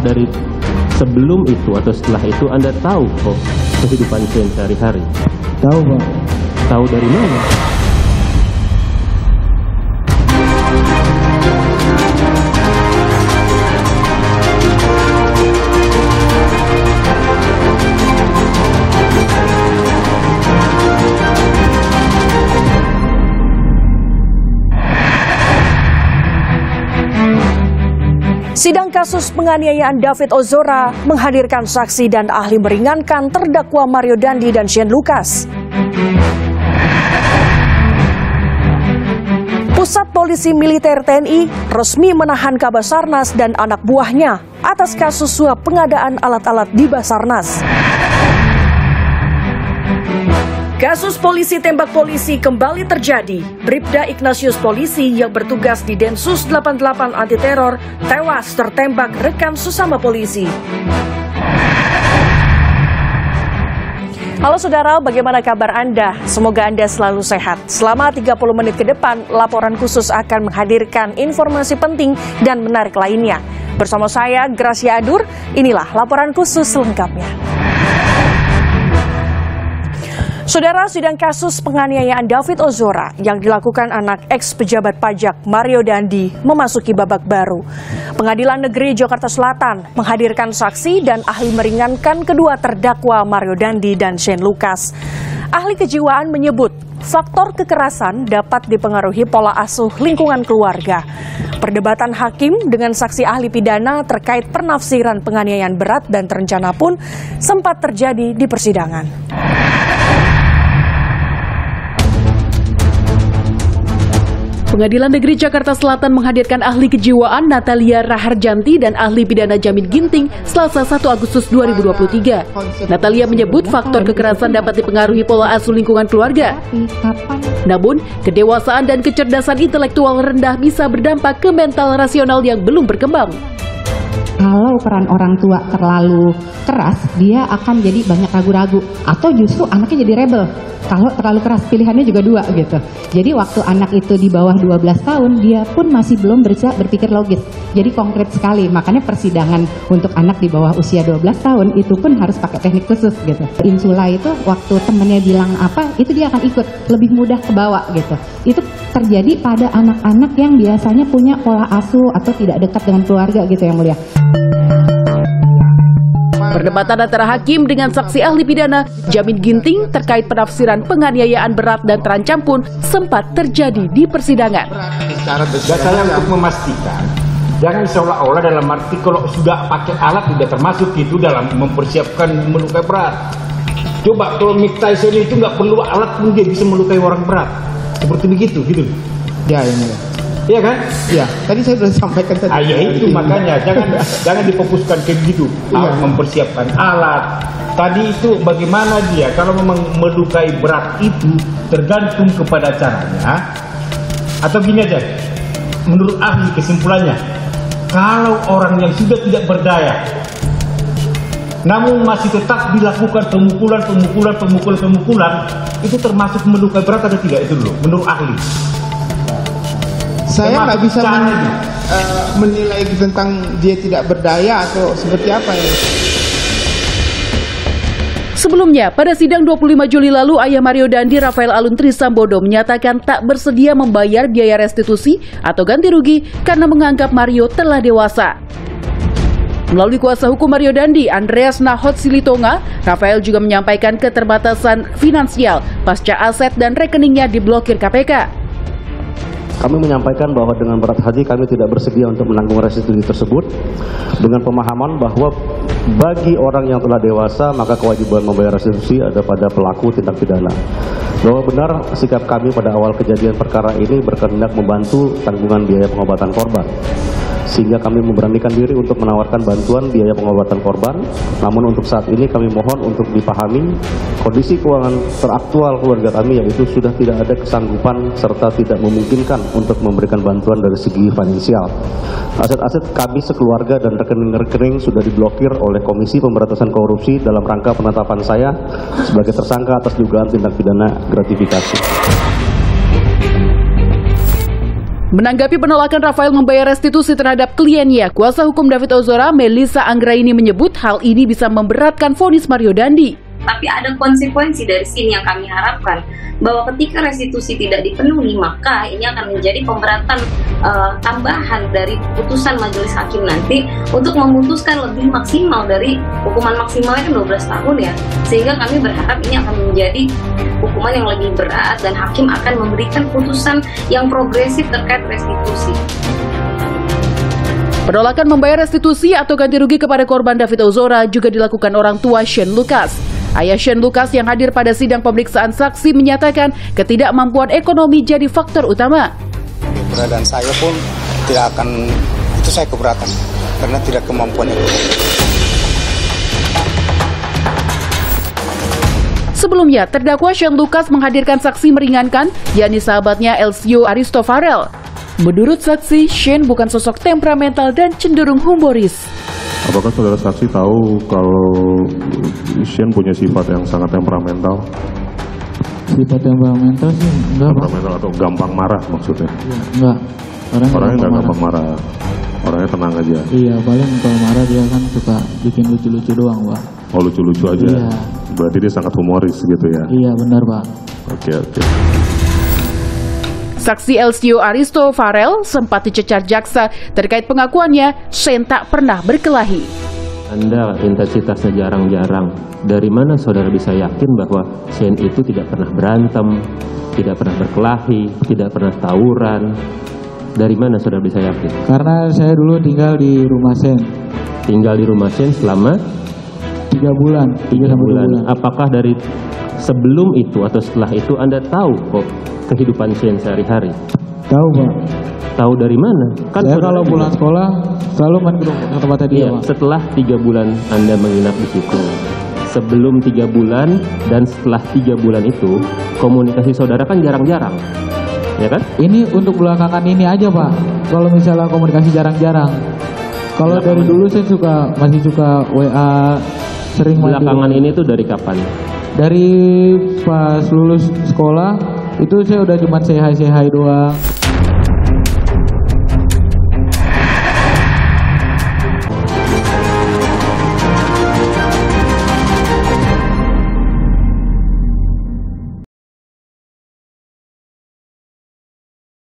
dari sebelum itu atau setelah itu Anda tahu kok kehidupan Shane sehari-hari? Tahu, Pak. Tahu dari mana? Sidang kasus penganiayaan David Ozora menghadirkan saksi dan ahli meringankan terdakwa Mario Dandi dan Shane Lucas. Pusat Polisi Militer TNI resmi menahan Kabasarnas dan anak buahnya atas kasus suap pengadaan alat-alat di Basarnas. Kasus polisi tembak polisi kembali terjadi. Bribda Ignatius polisi yang bertugas di Densus 88 anti teror tewas tertembak rekan sesama polisi. Halo saudara, bagaimana kabar Anda? Semoga Anda selalu sehat. Selama 30 menit ke depan, laporan khusus akan menghadirkan informasi penting dan menarik lainnya. Bersama saya, Gracia Adur, inilah laporan khusus selengkapnya. Saudara, sidang kasus penganiayaan David Ozora yang dilakukan anak ex-pejabat pajak Mario Dandi memasuki babak baru. Pengadilan Negeri Jakarta Selatan menghadirkan saksi dan ahli meringankan kedua terdakwa Mario Dandi dan Shane Lucas. Ahli kejiwaan menyebut faktor kekerasan dapat dipengaruhi pola asuh lingkungan keluarga. Perdebatan hakim dengan saksi ahli pidana terkait penafsiran penganiayaan berat dan terencana pun sempat terjadi di persidangan. Pengadilan Negeri Jakarta Selatan menghadirkan ahli kejiwaan Natalia Raharjanti dan ahli pidana Jamin Ginting Selasa 1 Agustus 2023. Natalia menyebut faktor kekerasan dapat dipengaruhi pola asuh lingkungan keluarga. Namun, kedewasaan dan kecerdasan intelektual rendah bisa berdampak ke mental rasional yang belum berkembang. Kalau peran orang tua terlalu keras, dia akan jadi banyak ragu-ragu. Atau justru anaknya jadi rebel. Kalau terlalu keras, pilihannya juga dua gitu. Jadi waktu anak itu di bawah 12 tahun, dia pun masih belum bisa berpikir logis. Jadi konkret sekali, makanya persidangan untuk anak di bawah usia 12 tahun itu pun harus pakai teknik khusus gitu. Insula itu waktu temennya bilang apa, itu dia akan ikut, lebih mudah kebawa gitu. Itu terjadi pada anak-anak yang biasanya punya pola asuh atau tidak dekat dengan keluarga gitu yang mulia. Perdebatan antara hakim dengan saksi ahli pidana Jamin Ginting terkait penafsiran penganiayaan berat dan terancam pun sempat terjadi di persidangan. Saya untuk memastikan, jangan seolah-olah dalam arti kalau sudah pakai alat tidak termasuk itu dalam mempersiapkan melukai berat. Coba kalau Mike Tyson itu nggak perlu alat pun dia bisa melukai orang berat. Seperti begitu, gitu. Ya, ini ya. Iya kan? Iya, tadi saya sudah sampaikan tadi. Ya itu makanya jangan difokuskan ke gitu. Mempersiapkan alat. Tadi itu bagaimana dia kalau memang melukai berat itu tergantung kepada caranya. Atau gini aja, menurut ahli kesimpulannya, kalau orang yang sudah tidak berdaya, namun masih tetap dilakukan pemukulan, itu termasuk melukai berat atau tidak itu dulu, menurut ahli. Saya nggak bisa menilai tentang dia tidak berdaya atau seperti apa ya. Sebelumnya, pada sidang 25 Juli lalu, ayah Mario Dandi, Rafael Alun Trisambodo, menyatakan tak bersedia membayar biaya restitusi atau ganti rugi karena menganggap Mario telah dewasa. Melalui kuasa hukum Mario Dandi, Andreas Nahot Silitonga, Rafael juga menyampaikan keterbatasan finansial pasca aset dan rekeningnya diblokir KPK. Kami menyampaikan bahwa dengan berat hati kami tidak bersedia untuk menanggung restitusi tersebut dengan pemahaman bahwa bagi orang yang telah dewasa maka kewajiban membayar restitusi ada pada pelaku tindak pidana. Bahwa benar sikap kami pada awal kejadian perkara ini berkehendak membantu tanggungan biaya pengobatan korban. Sehingga kami memberanikan diri untuk menawarkan bantuan biaya pengobatan korban. Namun untuk saat ini kami mohon untuk dipahami kondisi keuangan teraktual keluarga kami, yaitu sudah tidak ada kesanggupan serta tidak memungkinkan untuk memberikan bantuan dari segi finansial. Aset-aset kami sekeluarga dan rekening-rekening sudah diblokir oleh Komisi Pemberantasan Korupsi dalam rangka penetapan saya sebagai tersangka atas dugaan tindak pidana gratifikasi. Menanggapi penolakan Rafael membayar restitusi terhadap kliennya, kuasa hukum David Ozora, Melissa Anggraini menyebut hal ini bisa memberatkan vonis Mario Dandi. Tapi ada konsekuensi dari sini yang kami harapkan, bahwa ketika restitusi tidak dipenuhi, maka ini akan menjadi pemberatan tambahan dari putusan majelis hakim nanti untuk memutuskan lebih maksimal dari hukuman maksimalnya kan 12 tahun ya. Sehingga kami berharap ini akan menjadi hukuman yang lebih berat dan hakim akan memberikan putusan yang progresif terkait restitusi. Penolakan membayar restitusi atau ganti rugi kepada korban David Ozora juga dilakukan orang tua Shane Lucas. Ayah Shane Lucas yang hadir pada sidang pemeriksaan saksi menyatakan ketidakmampuan ekonomi jadi faktor utama. Keberadaan saya pun tidak akan, itu saya keberatan karena tidak kemampuan ekonomi. Sebelumnya, terdakwa Shane Lucas menghadirkan saksi meringankan, yakni sahabatnya Elcio Aristo Farel. Menurut saksi, Shane bukan sosok temperamental dan cenderung humoris. Apakah saudara saksi tahu kalau Shane punya sifat yang sangat temperamental? Sifat temperamental sih enggak. Temperamental atau gampang marah maksudnya? Ya, enggak. Orangnya nggak gampang marah. Orangnya tenang aja. Iya, paling kalau marah dia kan suka bikin lucu-lucu doang, Pak. Oh, lucu-lucu aja. Iya. Berarti dia sangat humoris gitu ya? Iya, benar, Pak. Oke. Saksi Elcio Aristo Farel sempat dicecar jaksa terkait pengakuannya Shane tak pernah berkelahi. Anda intensitasnya jarang-jarang. Dari mana saudara bisa yakin bahwa Shane itu tidak pernah berantem, tidak pernah berkelahi, tidak pernah tawuran? Dari mana saudara bisa yakin? Karena saya dulu tinggal di rumah Shane. Tinggal di rumah Shane selama 3 bulan. 3 bulan. Apakah dari sebelum itu atau setelah itu Anda tahu kok kehidupan Shane sehari-hari? Tahu, Pak. Tahu dari mana? Kan saya kalau pulang sekolah selalu main ke tempatnya dia, Pak. Setelah 3 bulan Anda menginap di situ. Sebelum 3 bulan dan setelah 3 bulan itu, komunikasi saudara kan jarang-jarang. Ya kan? Ini untuk belakangan ini aja, Pak. Kalau misalnya komunikasi jarang-jarang. Kalau dari dulu saya masih suka WA, sering belakangan ini tuh dari kapan? Dari pas lulus sekolah itu saya udah cuma say hi doang.